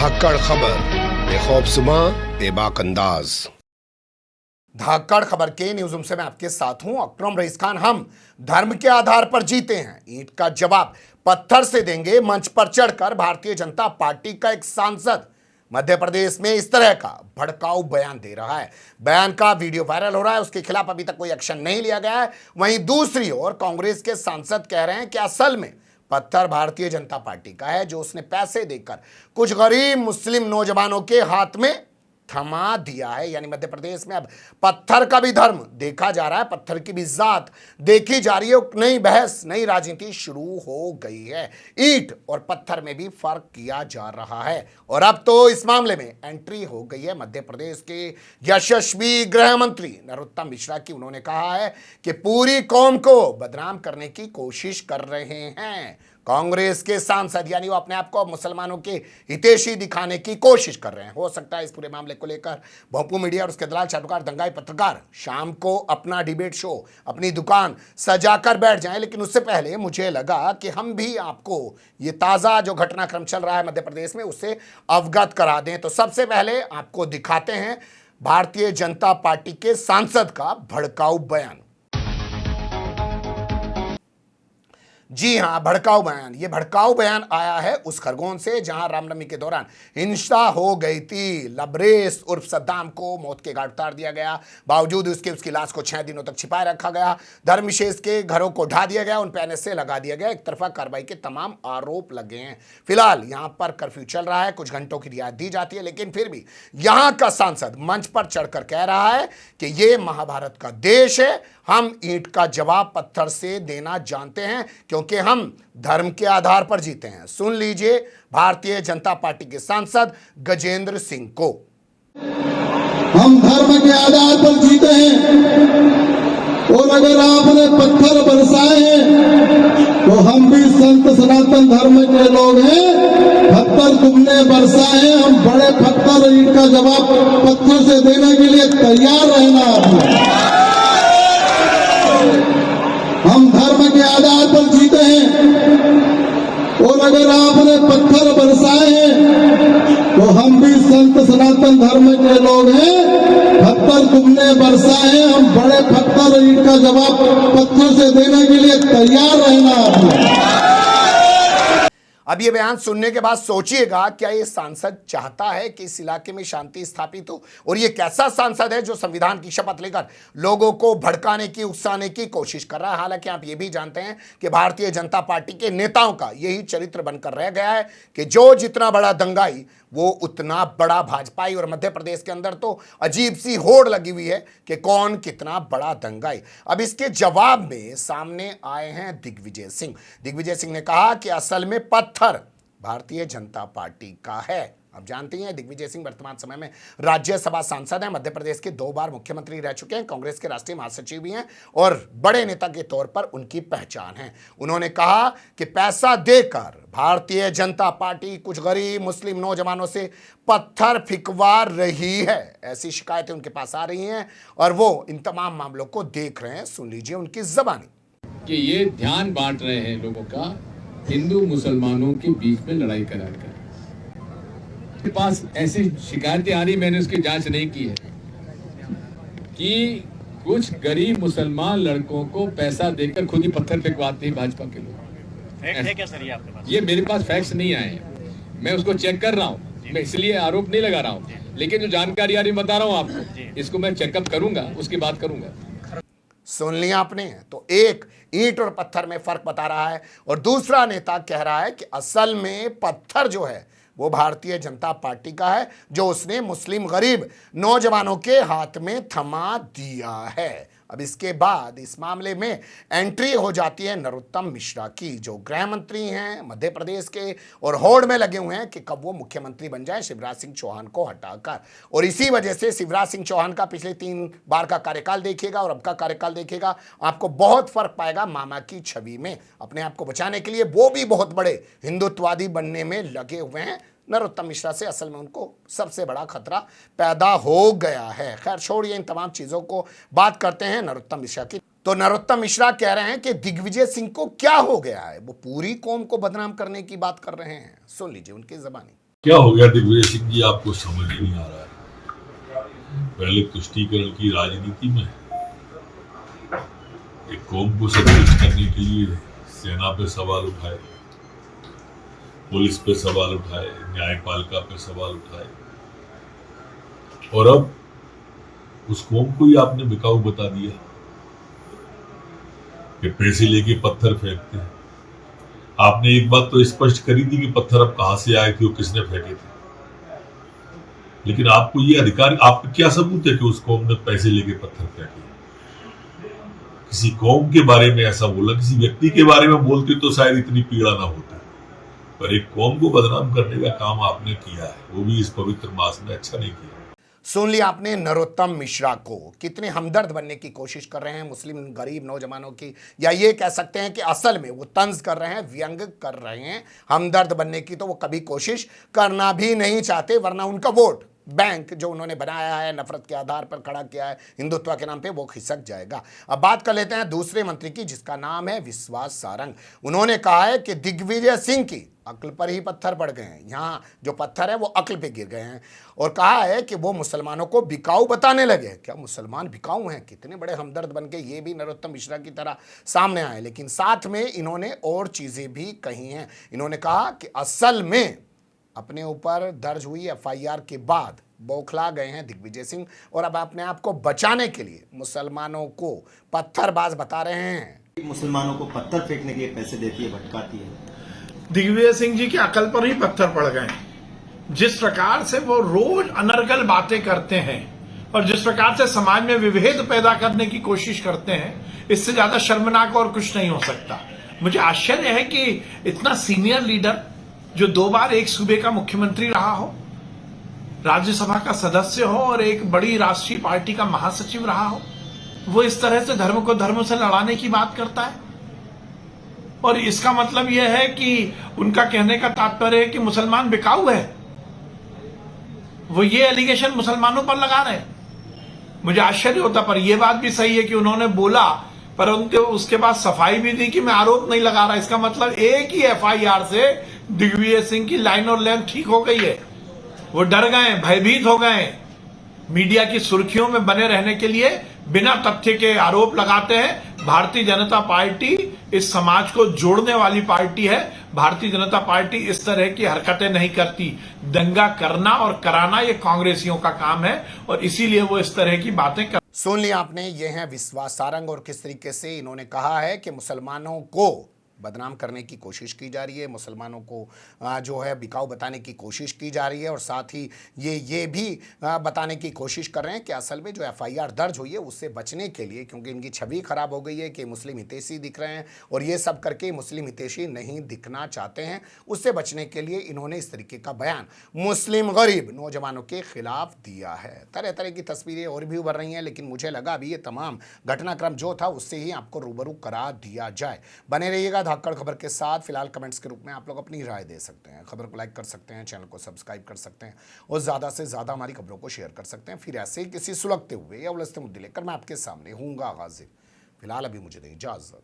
धाकड़ खबर, बेखौफसुमा बेबाक अंदाज। धाकड़ खबर के न्यूज़ रूम से मैं आपके साथ हूं अकरम रईस खान। हम धर्म के आधार पर जीते हैं, ईंट का जवाब पत्थर से देंगे। मंच पर चढ़कर भारतीय जनता पार्टी का एक सांसद मध्य प्रदेश में इस तरह का भड़काऊ बयान दे रहा है। बयान का वीडियो वायरल हो रहा है, उसके खिलाफ अभी तक कोई एक्शन नहीं लिया गया है। वहीं दूसरी ओर कांग्रेस के सांसद कह रहे हैं कि असल में पत्थर भारतीय जनता पार्टी का है, जो उसने पैसे देकर कुछ गरीब मुस्लिम नौजवानों के हाथ में थमा दिया है। यानी मध्य प्रदेश में अब पत्थर का भी धर्म देखा जा रहा है, पत्थर की भी जात देखी जा रही है। नई बहस, नई राजनीति शुरू हो गई है। ईंट और पत्थर में भी फर्क किया जा रहा है और अब तो इस मामले में एंट्री हो गई है मध्य प्रदेश के यशस्वी गृह मंत्री नरोत्तम मिश्रा की। उन्होंने कहा है कि पूरी कौम को बदनाम करने की कोशिश कर रहे हैं कांग्रेस के सांसद, यानी वो अपने आप को मुसलमानों के हितैषी दिखाने की कोशिश कर रहे हैं। हो सकता है इस पूरे मामले को लेकर भोंपू मीडिया और उसके दलाल चाटुकार दंगाई पत्रकार शाम को अपना डिबेट शो, अपनी दुकान सजाकर बैठ जाएं। लेकिन उससे पहले मुझे लगा कि हम भी आपको ये ताज़ा जो घटनाक्रम चल रहा है मध्य प्रदेश में उससे अवगत करा दें। तो सबसे पहले आपको दिखाते हैं भारतीय जनता पार्टी के सांसद का भड़काऊ बयान। जी हां, भड़काऊ बयान। ये भड़काऊ बयान आया है उस खरगोन से जहां रामनवमी के दौरान हिंसा हो गई थी। लबरेज उर्फ सद्दाम को मौत के घाट उतार दिया गया, बावजूद उसके उसकी लाश को 6 दिनों तक छिपाए रखा गया। धर्मविशेष के घरों को ढा दिया गया, उन पर NSA लगा दिया गया। एक तरफा कार्रवाई के तमाम आरोप लगे हैं। फिलहाल यहां पर कर्फ्यू चल रहा है, कुछ घंटों की रियायत दी जाती है, लेकिन फिर भी यहां का सांसद मंच पर चढ़कर कह रहा है कि यह महाभारत का देश है, हम ईंट का जवाब पत्थर से देना जानते हैं क्योंकि हम धर्म के आधार पर जीते हैं। सुन लीजिए भारतीय जनता पार्टी के सांसद गजेंद्र सिंह को। हम धर्म के आधार पर जीते हैं और अगर आपने पत्थर बरसाए हैं तो हम भी संत सनातन धर्म के लोग हैं। पत्थर तुमने बरसाए हैं, हम बड़े पत्थर ईंट का जवाब पत्थर से देने के लिए तैयार रहना आपने। हम धर्म के आधार पर जीते हैं और अगर आपने पत्थर बरसाए हैं तो हम भी संत सनातन धर्म के लोग हैं। पत्थर तुमने बरसाए हैं, हम बड़े पत्थर ईंट का जवाब पत्थर से देने के लिए तैयार रहना आपने। अब ये बयान सुनने के बाद सोचिएगा, क्या ये सांसद चाहता है कि इस इलाके में शांति स्थापित हो? और ये कैसा सांसद है जो संविधान की शपथ लेकर लोगों को भड़काने की, उकसाने की कोशिश कर रहा है? हालांकि आप ये भी जानते हैं कि भारतीय जनता पार्टी के नेताओं का यही चरित्र बनकर रह गया है कि जो जितना बड़ा दंगाई वो उतना बड़ा भाजपाई। और मध्य प्रदेश के अंदर तो अजीब सी होड़ लगी हुई है कि कौन कितना बड़ा दंगाई। अब इसके जवाब में सामने आए हैं दिग्विजय सिंह। दिग्विजय सिंह ने कहा कि असल में पत्थर भारतीय जनता पार्टी का है। अब जानते हैं दिग्विजय सिंह वर्तमान समय में राज्यसभा सांसद हैं, मध्य प्रदेश के 2 बार मुख्यमंत्री रह चुके हैं, कांग्रेस के राष्ट्रीय महासचिव भी हैं और बड़े नेता के तौर पर उनकी पहचान है। उन्होंने कहा कि पैसा देकर भारतीय जनता पार्टी कुछ गरीब मुस्लिम नौजवानों से पत्थर फिकवा रही है। ऐसी शिकायतें उनके पास आ रही हैं और वो इन तमाम मामलों को देख रहे हैं। सुन लीजिए उनकी ज़बानी। कि ये ध्यान बांट रहे हैं लोगों का हिंदू मुसलमानों के बीच में लड़ाई कराकर। मेरे पास ऐसी शिकायतें आ रही, मैंने उसकी जांच नहीं की है, कि कुछ गरीब मुसलमान लड़कों को पैसा देकर खुद ही पत्थर फेंकवाते हैं भाजपा के लोग। फैक्ट है क्या सर ये आपके पास? ये मेरे पास फैक्ट्स नहीं आए हैं, मैं उसको चेक कर रहा हूँ, मैं इसलिए आरोप नहीं लगा रहा हूँ, लेकिन जो जानकारी आ रही बता रहा हूँ आपको, इसको मैं चेकअप करूंगा, उसकी बात करूंगा। सुन लिया आपने? तो एक ईंट और पत्थर में फर्क बता रहा है और दूसरा नेता कह रहा है कि असल में पत्थर जो है वो भारतीय जनता पार्टी का है, जो उसने मुस्लिम गरीब नौजवानों के हाथ में थमा दिया है। अब इसके बाद इस मामले में एंट्री हो जाती है नरोत्तम मिश्रा की, जो गृह मंत्री हैं मध्य प्रदेश के और होड़ में लगे हुए हैं कि कब वो मुख्यमंत्री बन जाए शिवराज सिंह चौहान को हटाकर। और इसी वजह से शिवराज सिंह चौहान का पिछले 3 बार का कार्यकाल देखिएगा और अब का कार्यकाल देखिएगा, आपको बहुत फर्क पाएगा मामा की छवि में। अपने आप को बचाने के लिए वो भी बहुत बड़े हिंदुत्ववादी बनने में लगे हुए हैं। नरोत्तम मिश्रा से असल में उनको सबसे बड़ा खतरा पैदा हो गया है। खैर छोड़िए इन तमाम चीज़ों को, बात करते हैं नरोत्तम मिश्रा की। तो नरोत्तम मिश्रा कह रहे हैं कि दिग्विजय सिंह को क्या हो गया है, वो पूरी कौम को बदनाम करने की बात कर रहे हैं। सुन लीजिए उनकी ज़बानी। क्या हो गया दिग्विजय सिंह जी, आपको समझ ही नहीं आ रहा है। पहले तुष्टीकरण की राजनीति में एक कौम को संतुष्ट करने के लिए सेना पे सवाल उठाए, पुलिस पे सवाल उठाए, न्यायपालिका पे सवाल उठाए, और अब उस कौम को ही आपने बिकाऊ बता दिया कि पैसे लेके पत्थर फेंकते हैं। आपने एक बात तो स्पष्ट करी थी कि पत्थर अब कहां से आए थे और किसने फेंके थे, लेकिन आपको ये अधिकार, आपका क्या सबूत है कि उस कौम ने पैसे लेके पत्थर फेंके? किसी कौम के बारे में ऐसा बोला, किसी व्यक्ति के बारे में बोलते तो शायद इतनी पीड़ा ना होती, पर एक कौम को बदनाम करने का काम आपने किया है, वो भी इस पवित्र मास में। अच्छा नहीं किया। सुन लिया आपने नरोत्तम मिश्रा को, कितने हमदर्द बनने की कोशिश कर रहे हैं मुस्लिम गरीब नौजवानों की, या ये कह सकते हैं कि असल में वो तंज कर रहे हैं, व्यंग कर रहे हैं। हमदर्द बनने की तो वो कभी कोशिश करना भी नहीं चाहते, वरना उनका वोट बैंक जो उन्होंने बनाया है, नफरत के आधार पर खड़ा किया है हिंदुत्व के नाम पे, वो खिसक जाएगा। अब बात कर लेते हैं दूसरे मंत्री की, जिसका नाम है विश्वास सारंग। उन्होंने कहा है कि दिग्विजय सिंह की अक्ल पर ही पत्थर पड़ गए हैं, यहाँ जो पत्थर है वो अक्ल पे गिर गए हैं, और कहा है कि वो मुसलमानों को बिकाऊ बताने लगे। क्या मुसलमान बिकाऊ हैं? कितने बड़े हमदर्द बन के ये भी नरोत्तम मिश्रा की तरह सामने आए। लेकिन साथ में इन्होंने और चीजें भी कही हैं। इन्होंने कहा कि असल में अपने ऊपर दर्ज हुई एफआईआर के बाद बौखला गए हैं दिग्विजय सिंह, और अब अपने आप को बचाने के लिए मुसलमानों को पत्थरबाज बता रहे हैं। मुसलमानों को पत्थर फेंकने के लिए पैसे देती है, भटकाती है। दिग्विजय सिंह जी की अकल पर ही पत्थर पड़ गए। जिस प्रकार से वो रोज अनर्गल बातें करते हैं और जिस प्रकार से समाज में विभेद पैदा करने की कोशिश करते हैं, इससे ज्यादा शर्मनाक और कुछ नहीं हो सकता। मुझे आश्चर्य है कि इतना सीनियर लीडर जो 2 बार एक सूबे का मुख्यमंत्री रहा हो, राज्यसभा का सदस्य हो और एक बड़ी राष्ट्रीय पार्टी का महासचिव रहा हो, वो इस तरह से धर्म को धर्म से लड़ाने की बात करता है। और इसका मतलब यह है कि उनका कहने का तात्पर्य है कि मुसलमान बिकाऊ है। वो ये एलिगेशन मुसलमानों पर लगा रहे हैं। मुझे आश्चर्य होता, पर यह बात भी सही है कि उन्होंने बोला, पर उनके उसके बाद सफाई भी दी कि मैं आरोप नहीं लगा रहा। इसका मतलब एक ही एफआईआर से दिग्विजय सिंह की लाइन और लेंथ ठीक हो गई है। वो डर गए, भयभीत हो गए, मीडिया की सुर्खियों में बने रहने के लिए बिना तथ्य के आरोप लगाते हैं। भारतीय जनता पार्टी इस समाज को जोड़ने वाली पार्टी है। भारतीय जनता पार्टी इस तरह की हरकतें नहीं करती। दंगा करना और कराना ये कांग्रेसियों का काम है, और इसीलिए वो इस तरह की बातें कर। सुन लिया आपने, ये हैं विश्वास सारंग, और किस तरीके से इन्होंने कहा है कि मुसलमानों को बदनाम करने की कोशिश की जा रही है, मुसलमानों को जो है बिकाऊ बताने की कोशिश की जा रही है, और साथ ही ये भी बताने की कोशिश कर रहे हैं कि असल में जो एफआईआर दर्ज हुई है उससे बचने के लिए, क्योंकि इनकी छवि खराब हो गई है कि मुस्लिम हितैषी दिख रहे हैं, और ये सब करके मुस्लिम हितैषी नहीं दिखना चाहते हैं। उससे बचने के लिए इन्होंने इस तरीके का बयान मुस्लिम गरीब नौजवानों के खिलाफ दिया है। तरह तरह की तस्वीरें और भी उभर रही हैं, लेकिन मुझे लगा अभी ये तमाम घटनाक्रम जो था उससे ही आपको रूबरू करा दिया जाए। बने रहिएगा धाकड़ खबर के साथ। फिलहाल कमेंट्स के रूप में आप लोग अपनी राय दे सकते हैं, खबर को लाइक कर सकते हैं, चैनल को सब्सक्राइब कर सकते हैं, और ज़्यादा से ज़्यादा हमारी खबरों को शेयर कर सकते हैं। फिर ऐसे ही किसी सुलगते हुए या उलझते मुद्दे लेकर मैं आपके सामने हूँगा हाजिर। फिलहाल अभी मुझे दें इजाज़त।